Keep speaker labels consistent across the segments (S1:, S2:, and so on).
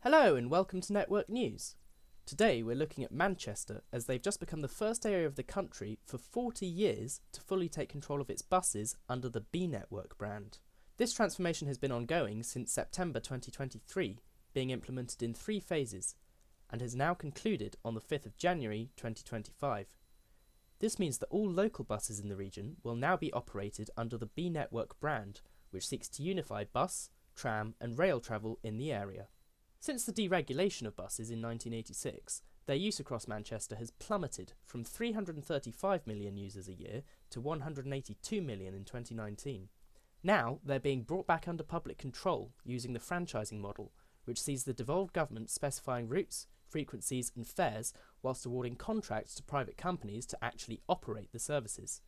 S1: Hello and welcome to Network News. Today we're looking at Manchester as they've just become the first area of the country for 40 years to fully take control of its buses under the B Network brand. This transformation has been ongoing since September 2023, being implemented in 3 phases, and has now concluded on the 5th of January 2025. This means that all local buses in the region will now be operated under the B Network brand, which seeks to unify bus, tram and rail travel in the area. Since the deregulation of buses in 1986, their use across Manchester has plummeted from 335 million users a year to 182 million in 2019. Now they're being brought back under public control using the franchising model, which sees the devolved government specifying routes, frequencies and fares whilst awarding contracts to private companies to actually operate the services.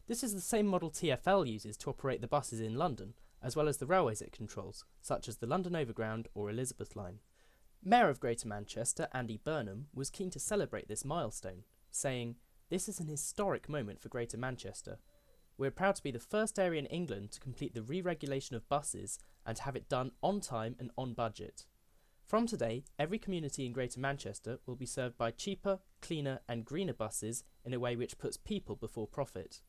S1: This is the same model TfL uses to operate the buses in London, as well as the railways it controls, such as the London Overground or Elizabeth Line. Mayor of Greater Manchester, Andy Burnham, was keen to celebrate this milestone, saying, "This is an historic moment for Greater Manchester. We're proud to be the first area in England to complete the re-regulation of buses and to have it done on time and on budget. From today, every community in Greater Manchester will be served by cheaper, cleaner and greener buses in a way which puts people before profit.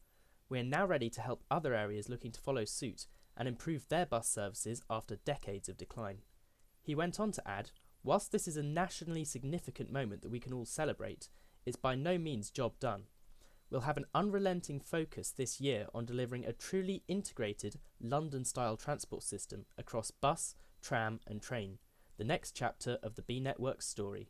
S1: We are now ready to help other areas looking to follow suit and improve their bus services after decades of decline." He went on to add, "Whilst this is a nationally significant moment that we can all celebrate, it's by no means job done. We'll have an unrelenting focus this year on delivering a truly integrated London-style transport system across bus, tram and train, the next chapter of the B Network's story."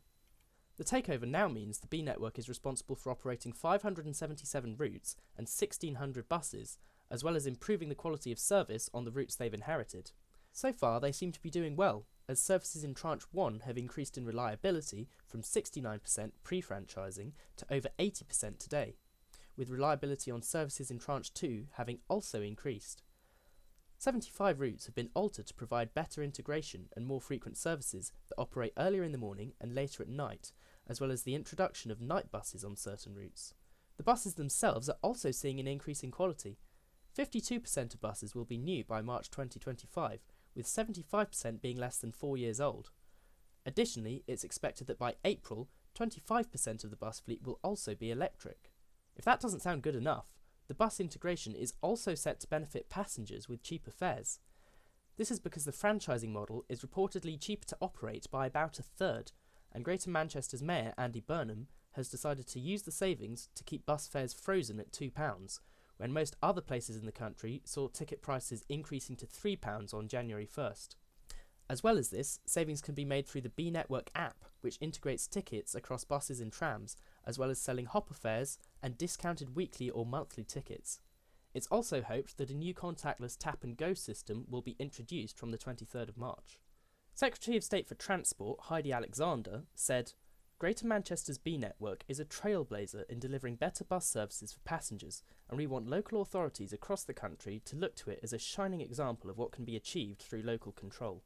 S1: The takeover now means the B Network is responsible for operating 577 routes and 1,600 buses, as well as improving the quality of service on the routes they've inherited. So far they seem to be doing well, as services in Tranche 1 have increased in reliability from 69% pre-franchising to over 80% today, with reliability on services in Tranche 2 having also increased. 75 routes have been altered to provide better integration and more frequent services that operate earlier in the morning and later at night, as well as the introduction of night buses on certain routes. The buses themselves are also seeing an increase in quality. 52% of buses will be new by March 2025, with 75% being less than 4 years old. Additionally, it's expected that by April, 25% of the bus fleet will also be electric. If that doesn't sound good enough, the bus integration is also set to benefit passengers with cheaper fares. This is because the franchising model is reportedly cheaper to operate by about a third, and Greater Manchester's Mayor Andy Burnham has decided to use the savings to keep bus fares frozen at £2, when most other places in the country saw ticket prices increasing to £3 on January 1st. As well as this, savings can be made through the B Network app, which integrates tickets across buses and trams, as well as selling hopper fares and discounted weekly or monthly tickets. It's also hoped that a new contactless tap and go system will be introduced from the 23rd of March. Secretary of State for Transport Heidi Alexander said, "Greater Manchester's B Network is a trailblazer in delivering better bus services for passengers, and we want local authorities across the country to look to it as a shining example of what can be achieved through local control."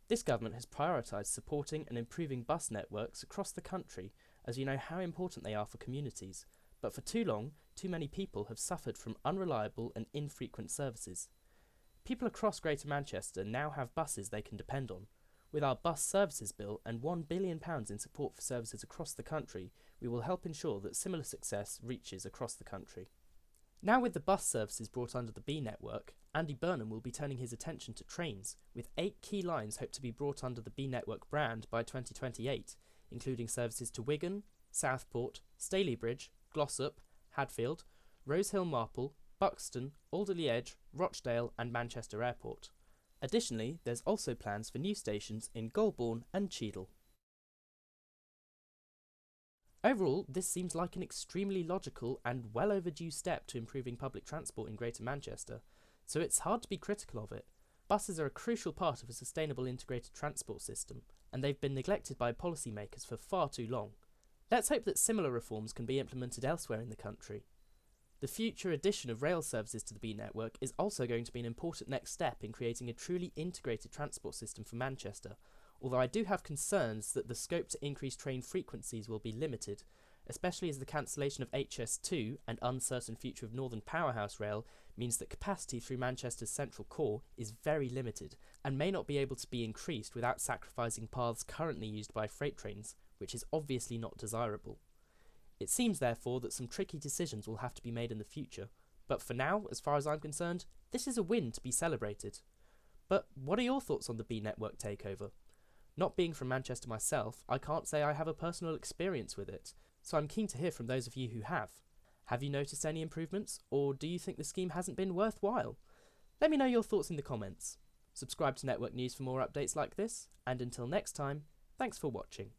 S1: This government has prioritised supporting and improving bus networks across the country, as you know how important they are for communities, but for too long, too many people have suffered from unreliable and infrequent services. People across Greater Manchester now have buses they can depend on. With our bus services bill and £1 billion in support for services across the country, we will help ensure that similar success reaches across the country. Now with the bus services brought under the B Network, Andy Burnham will be turning his attention to trains, with 8 key lines hoped to be brought under the B Network brand by 2028, including services to Wigan, Southport, Stalybridge, Glossop, Hadfield, Rosehill Marple, Buxton, Alderley Edge, Rochdale and Manchester Airport. Additionally, there's also plans for new stations in Golborne and Cheadle. Overall, this seems like an extremely logical and well overdue step to improving public transport in Greater Manchester, so it's hard to be critical of it. Buses are a crucial part of a sustainable integrated transport system, and they've been neglected by policymakers for far too long. Let's hope that similar reforms can be implemented elsewhere in the country. The future addition of rail services to the B Network is also going to be an important next step in creating a truly integrated transport system for Manchester, although I do have concerns that the scope to increase train frequencies will be limited, especially as the cancellation of HS2 and uncertain future of Northern Powerhouse Rail means that capacity through Manchester's central core is very limited and may not be able to be increased without sacrificing paths currently used by freight trains, which is obviously not desirable. It seems therefore that some tricky decisions will have to be made in the future, but for now, as far as I'm concerned, this is a win to be celebrated. But what are your thoughts on the B network takeover? Not being from Manchester myself, I can't say I have a personal experience with it, so I'm keen to hear from those of you who have. Have you noticed any improvements, or do you think the scheme hasn't been worthwhile? Let me know your thoughts in the comments. Subscribe to Network News for more updates like this, and until next time, thanks for watching.